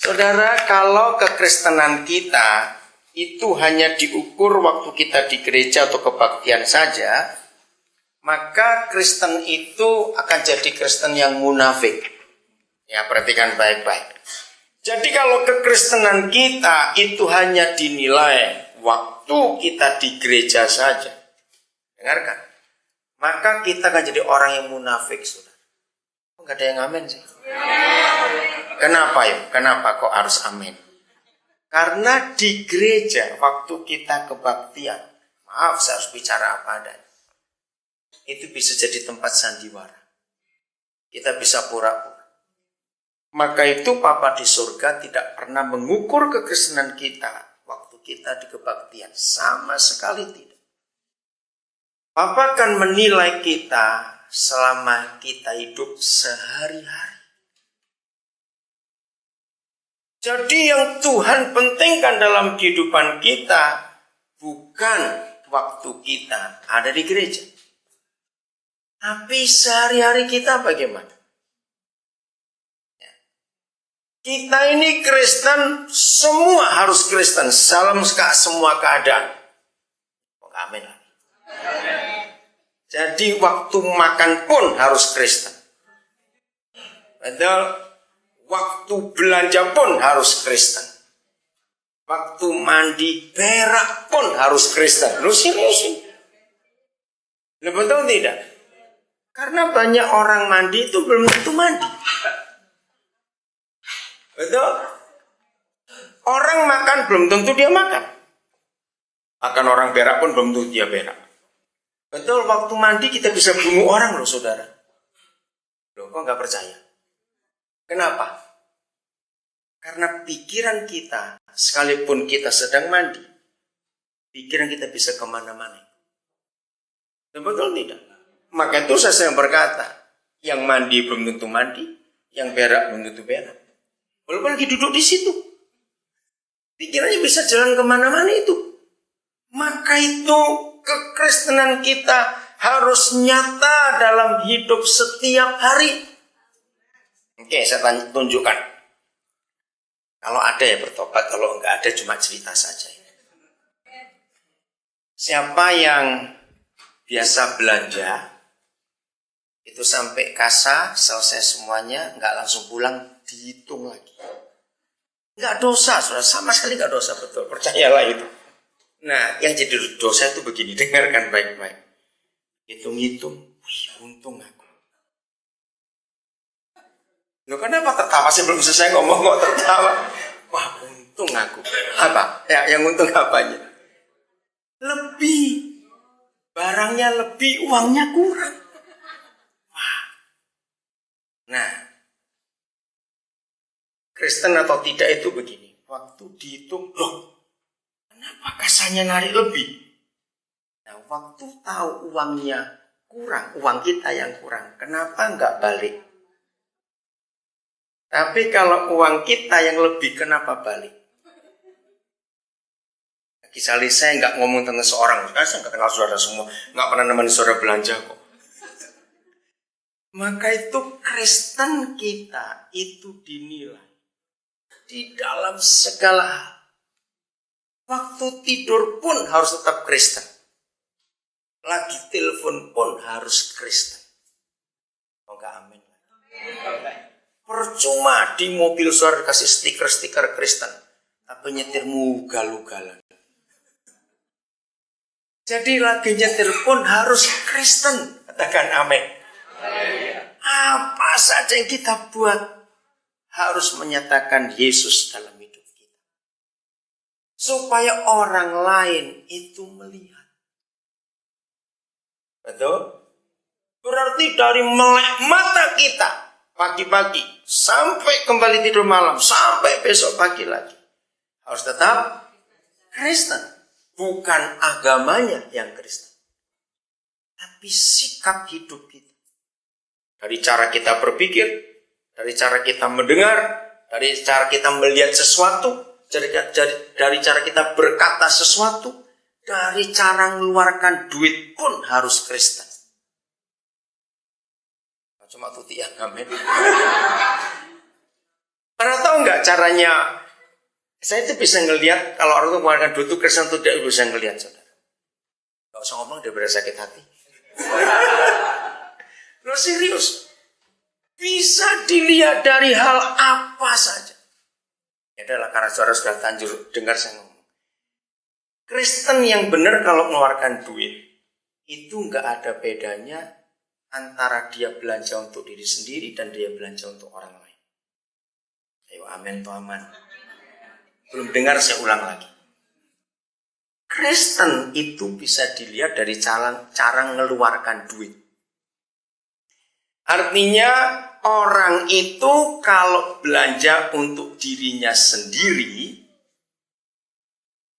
Saudara, kalau kekristenan kita itu hanya diukur waktu kita di gereja atau kebaktian saja, maka Kristen itu akan jadi Kristen yang munafik. Ya, perhatikan baik-baik. Jadi kalau kekristenan kita itu hanya dinilai waktu kita di gereja saja, dengarkan, maka kita akan jadi orang yang munafik, saudara. Enggak ada yang amin sih. Kenapa ya? Kenapa kok harus amin? Karena di gereja waktu kita kebaktian, maaf saya harus bicara apa adanya, itu bisa jadi tempat sandiwara. Kita bisa pura-pura. Maka itu Papa di surga tidak pernah mengukur kekristenan kita waktu kita di kebaktian. Sama sekali tidak. Papa akan menilai kita selama kita hidup sehari-hari. Jadi yang Tuhan pentingkan dalam kehidupan kita bukan waktu kita ada di gereja. Tapi sehari-hari kita bagaimana? Kita ini Kristen, semua harus Kristen dalam semua keadaan. Amin. Jadi waktu makan pun harus Kristen. Padahal waktu belanja pun harus Kristen. Waktu mandi berak pun harus Kristen. Lu serius? Lu betul tidak? Karena banyak orang mandi itu belum tentu mandi. Betul? Orang makan belum tentu dia makan. Bahkan orang berak pun belum tentu dia berak. Betul, waktu mandi kita bisa bunuh orang loh, saudara. Loh, kok nggak percaya? Kenapa? Karena pikiran kita, sekalipun kita sedang mandi, pikiran kita bisa kemana-mana. Betul tidak? Maka itu saya sering berkata, yang mandi belum tentu mandi, yang berak belum tentu berak. Walaupun lagi duduk di situ, pikirannya bisa jalan kemana-mana itu. Maka itu kekristenan kita harus nyata dalam hidup setiap hari. Oke, saya tunjukkan. Kalau ada ya bertobat, kalau enggak ada cuma cerita saja. Siapa yang biasa belanja, itu sampai kasa, selesai semuanya, enggak langsung pulang, dihitung lagi. Enggak dosa, saudara, sama sekali enggak dosa, betul, percayalah itu. Nah, yang jadi dosa itu begini, dengarkan baik-baik. Hitung-hitung, wih, untung aku. Loh, kenapa tertawa sih, belum selesai ngomong kok tertawa? Wah, untung aku. Apa? Ya, yang untung apanya? Lebih. Barangnya lebih, uangnya kurang. Wah. Nah, Kristen atau tidak itu begini. Waktu dihitung, loh, kenapa kasanya narik lebih? Nah, waktu tahu uangnya kurang, uang kita yang kurang, kenapa nggak balik? Tapi kalau uang kita yang lebih, kenapa balik? Kisah saya nggak ngomong tentang seorang, saya nggak kenal saudara semua, nggak pernah nemenin saudara belanja kok. Maka itu Kristen kita itu dinilai di dalam segala hal. Waktu tidur pun harus tetap Kristen. Lagi telepon pun harus Kristen. Oh enggak, amin. Percuma di mobil saudara kasih stiker-stiker Kristen, tapi nyetirmu ugal-ugalan. Jadi lagi nyetir pun harus Kristen. Katakan amin. Apa saja yang kita buat harus menyatakan Yesus dalam hidup kita. Supaya orang lain itu melihat. Betul? Berarti dari melek mata kita pagi-pagi sampai kembali tidur malam, sampai besok pagi lagi, harus tetap Kristen. Bukan agamanya yang Kristen, tapi sikap hidup kita. Dari cara kita berpikir, dari cara kita mendengar, dari cara kita melihat sesuatu, dari cara kita berkata sesuatu, dari cara mengeluarkan duit pun harus Kristen. Cuma tuti yang amin. Pernah tahu nggak caranya? Saya itu bisa ngelihat kalau orang itu mengeluarkan duit itu Kristen itu tidak bisa ngelihat, saudara. Gak usah ngomong, dia beres sakit hati. Lo serius? Bisa dilihat dari hal apa saja. Ya adalah karena saudara sudah tanjur dengar saya ngomong. Kristen yang benar kalau mengeluarkan duit itu nggak ada bedanya antara dia belanja untuk diri sendiri dan dia belanja untuk orang lain. Ayo amin tuh aman. Belum dengar, saya ulang lagi. Kristen itu bisa dilihat dari cara mengeluarkan duit. Artinya orang itu kalau belanja untuk dirinya sendiri,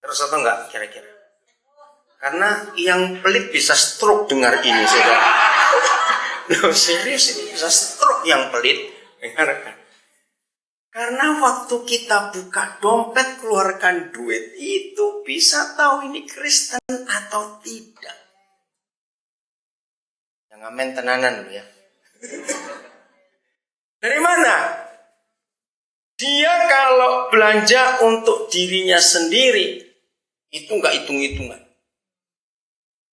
terus atau enggak kira-kira? Karena yang pelit bisa stroke dengar ini, saudara. Loh, serius ini bisa stroke yang pelit dengarkan. Karena waktu kita buka dompet, keluarkan duit, itu bisa tahu ini Kristen atau tidak. Yang amen tenanan loh ya. Dari mana? Dia kalau belanja untuk dirinya sendiri, itu nggak hitung-hitungan.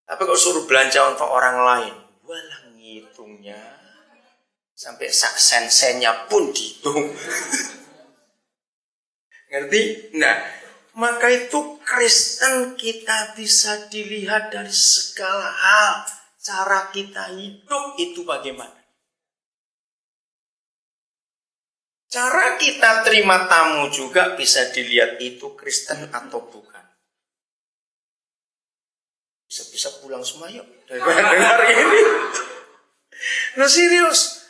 Tapi kalau suruh belanja untuk orang lain, walah ngitungnya. Sampai sak sen-sennya pun dihitung. Ngerti? Nah, maka itu Kristen kita bisa dilihat dari segala hal. Cara kita hidup itu bagaimana? Cara kita terima tamu juga bisa dilihat itu Kristen atau bukan. Bisa-bisa pulang semua yuk. Dengar ini. Nah serius.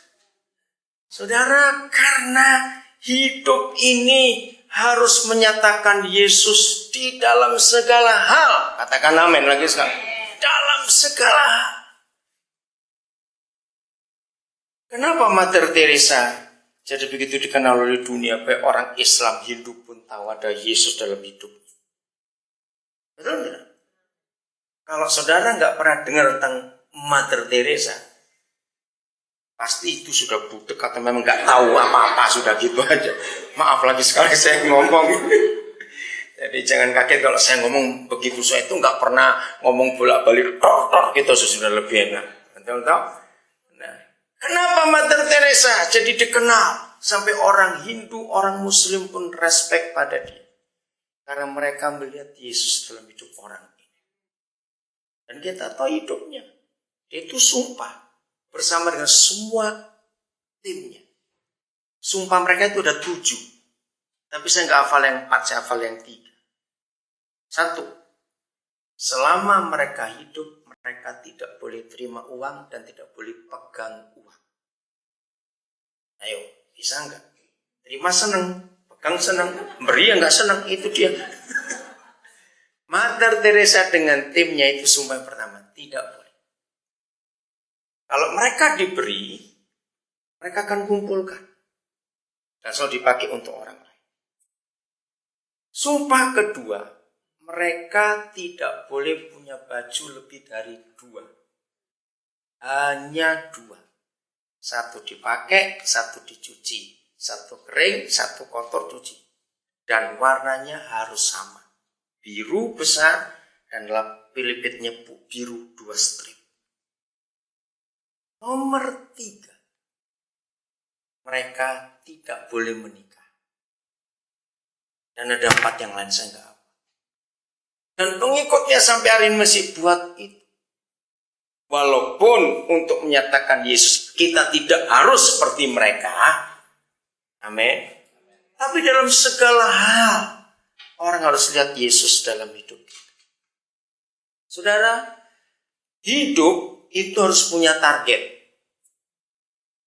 Saudara, karena hidup ini harus menyatakan Yesus di dalam segala hal. Katakan amin lagi sekali. Dalam segala hal. Kenapa Mother Teresa jadi begitu dikenal oleh dunia? Baik orang Islam, Hindu pun tahu ada Yesus dalam hidup. Betul tidak? Kalau saudara nggak pernah dengar tentang Mother Teresa, pasti itu sudah budek atau memang nggak tahu apa-apa, sudah gitu aja. Maaf lagi sekali saya ngomong. Jadi jangan kaget kalau saya ngomong begitu. Saya itu nggak pernah ngomong bolak-balik gitu, sudah lebih enak. Betul tak? Nah, kenapa Mother Teresa jadi dikenal sampai orang Hindu, orang Muslim pun respect pada dia? Karena mereka melihat Yesus dalam hidup orang ini. Dan kita tahu hidupnya. Dia itu sumpah bersama dengan semua timnya. Sumpah mereka itu ada 7. Tapi saya nggak hafal yang 4, saya hafal yang 3. 1. Selama mereka hidup, mereka tidak boleh terima uang dan tidak boleh pegang uang. Ayo, bisa nggak? Terima senang, pegang senang, beri yang nggak senang, itu dia. Mother Teresa dengan timnya itu sumpah yang pertama, tidak boleh. Kalau mereka diberi, mereka akan kumpulkan. Dan selalu dipakai untuk orang lain. Sumpah kedua, mereka tidak boleh punya baju lebih dari 2. Hanya 2. 1 dipakai, 1 dicuci. 1 kering, 1 kotor cuci. Dan warnanya harus sama. Biru besar dan pilipitnya biru 2 strip. Nomor 3, mereka tidak boleh menikah. Dan ada 4 yang lain saya nggak apa. Dan pengikutnya sampai hari ini masih buat itu. Walaupun untuk menyatakan Yesus kita tidak harus seperti mereka. Amin. Tapi dalam segala hal orang harus lihat Yesus dalam hidup kita. Saudara, hidup itu harus punya target.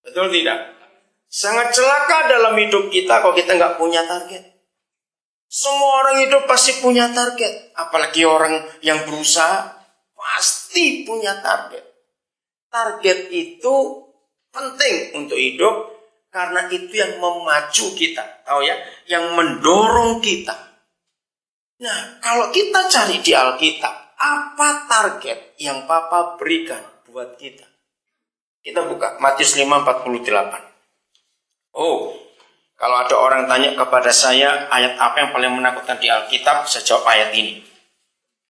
Betul tidak? Sangat celaka dalam hidup kita kalau kita nggak punya target. Semua orang hidup pasti punya target. Apalagi orang yang berusaha pasti punya target. Target itu penting untuk hidup karena itu yang memacu kita. Tahu ya? Yang mendorong kita. Nah, kalau kita cari di Alkitab, apa target yang Papa berikan buat kita? Kita buka Matius 5:48. Oh, Kalau ada orang tanya kepada saya, ayat apa yang paling menakutkan di Alkitab? Saya jawab ayat ini.